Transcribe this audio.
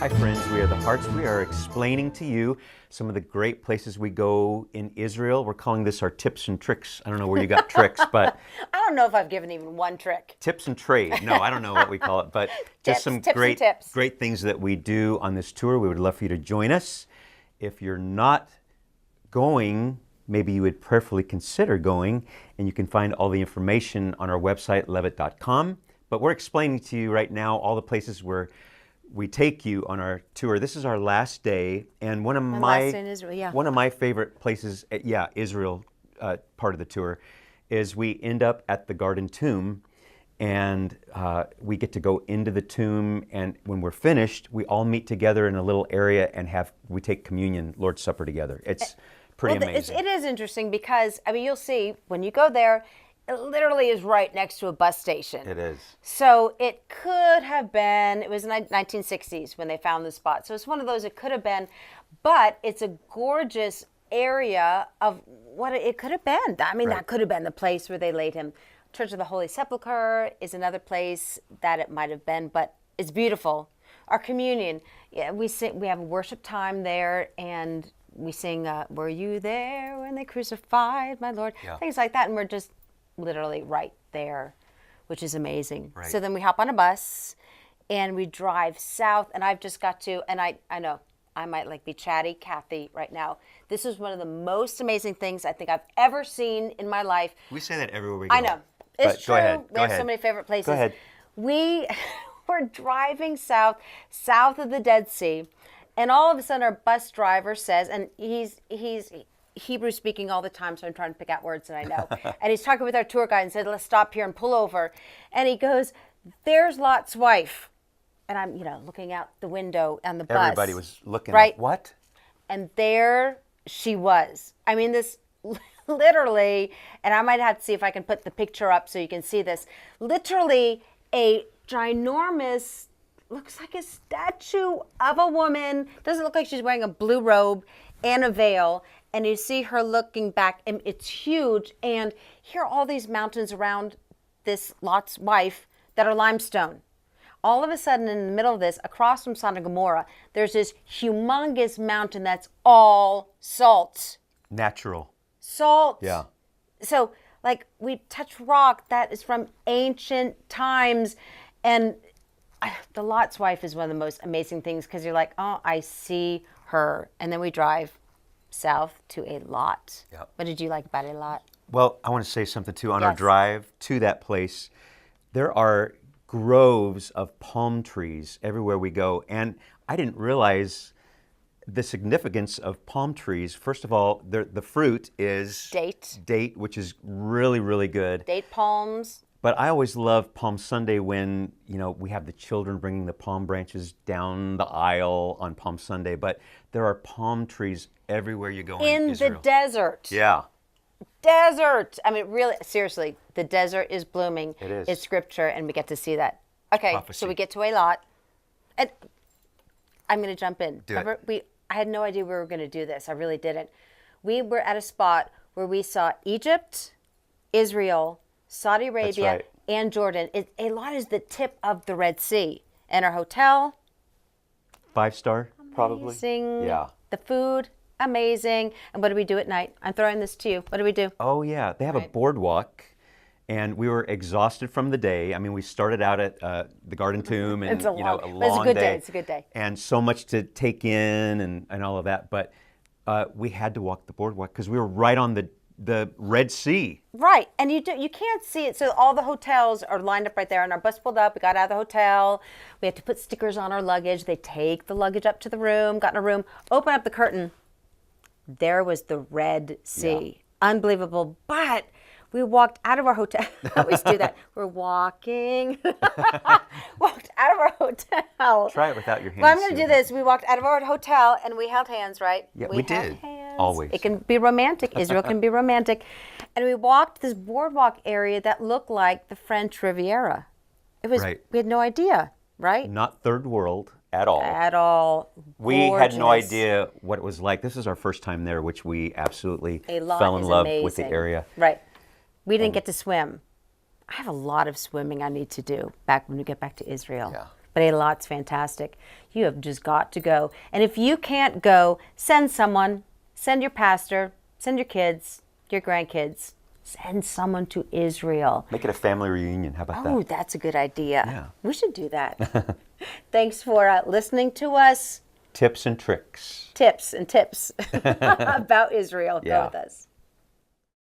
Hi friends, we are the Harts. We are explaining to you some of the great places we go in Israel. We're calling this our tips and tricks. I don't know where you got tricks, but... I don't know if I've given even one trick. Tips and trade. No, I don't know what we call it, but just some great things that we do on this tour. We would love for you to join us. If you're not going, maybe you would prayerfully consider going, and you can find all the information on our website, levitt.com. But we're explaining to you right now all the places where we take you on our tour. This is our last day, and one of last day in Israel, yeah. One of my favorite places, Israel part of the tour, is we end up at the Garden Tomb, and we get to go into the tomb. And when we're finished, we all meet together in a little area and we take communion, Lord's Supper together. It's pretty amazing. It is interesting because I mean, you'll see when you go there. It literally is right next to a bus station. It is. So it could have been, it was in the 1960s when they found the spot. So it's one of those, it could have been, but it's a gorgeous area of what it could have been. I mean, that could have been the place where they laid him. Church of the Holy Sepulchre is another place that it might have been, but it's beautiful. Our communion, we have a worship time there, and we sing, were you there when they crucified my Lord? Yeah. Things like that, and we're just literally right there, which is amazing. Right. So then we hop on a bus and we drive south, and I've just got to, and I know I might be chatty Kathy right now. This is one of the most amazing things I think I've ever seen in my life. We say that everywhere we go. I know. It's true. Go ahead. We have so many favorite places. Go ahead. We're driving south of the Dead Sea, and all of a sudden our bus driver says, and he's Hebrew speaking all the time, so I'm trying to pick out words that I know. And he's talking with our tour guide and said, let's stop here and pull over. And he goes, there's Lot's wife. And I'm, looking out the window on the bus. Everybody was looking, right? What? And there she was. I mean, this literally, and I might have to see if I can put the picture up so you can see this. Literally a ginormous, looks like a statue of a woman. Doesn't look like she's wearing a blue robe and a veil. And you see her looking back, and it's huge. And here are all these mountains around this Lot's wife that are limestone. All of a sudden, in the middle of this, across from Sodom and Gomorrah, there's this humongous mountain that's all salt. Natural. Salt. Yeah. So, we touch rock that is from ancient times. And the Lot's wife is one of the most amazing things because you're like, oh, I see her. And then we drive south to Eilat. Yep. What did you like about Eilat? Well, I want to say something too. On our drive to that place, there are groves of palm trees everywhere we go. And I didn't realize the significance of palm trees. First of all, the fruit is date, which is really, really good. Date palms. But I always love Palm Sunday when, we have the children bringing the palm branches down the aisle on Palm Sunday. But there are palm trees everywhere you go in Israel. In the desert. Yeah. Desert. I mean, really, seriously, the desert is blooming. It is. It's scripture, and we get to see that. Okay, Prophecy. So we get to Eilat. And I'm going to jump in. I had no idea we were going to do this. I really didn't. We were at a spot where we saw Egypt, Israel, Saudi Arabia, and Jordan. Eilat is the tip of the Red Sea. And our hotel, 5-star, probably. Amazing. Yeah. The food, amazing. And what do we do at night? I'm throwing this to you. What do we do? Oh, yeah. They have a boardwalk. And we were exhausted from the day. I mean, we started out at the Garden Tomb, and it's a long day. It's a good day. And so much to take in and all of that. But we had to walk the boardwalk because we were right on the Red Sea. Right, and you can't see it. So all the hotels are lined up right there, and our bus pulled up. We got out of the hotel. We had to put stickers on our luggage. They take the luggage up to the room, got in a room, open up the curtain. There was the Red Sea. Yeah. Unbelievable. But we walked out of our hotel. I always do that. We're walking. Walked out of our hotel. Try it without your hands. Well, I'm going to do this. We walked out of our hotel, and we held hands, right? Yeah, we did. Hands. Always. It can be romantic. Israel can be romantic. And we walked this boardwalk area that looked like the French Riviera. It was. Right. We had no idea, right? Not third world at all. At all. We had no idea what it was like. This is our first time there, which we absolutely fell in love with the area. Right. We didn't get to swim. I have a lot of swimming I need to do back when we get back to Israel. Yeah. But Eilat's fantastic. You have just got to go. And if you can't go, send someone. Send your pastor. Send your kids, your grandkids. Send someone to Israel. Make it a family reunion. How about that? Oh, that's a good idea. Yeah. We should do that. Thanks for listening to us. Tips and tricks. Tips and tips about Israel. Yeah. Go with us.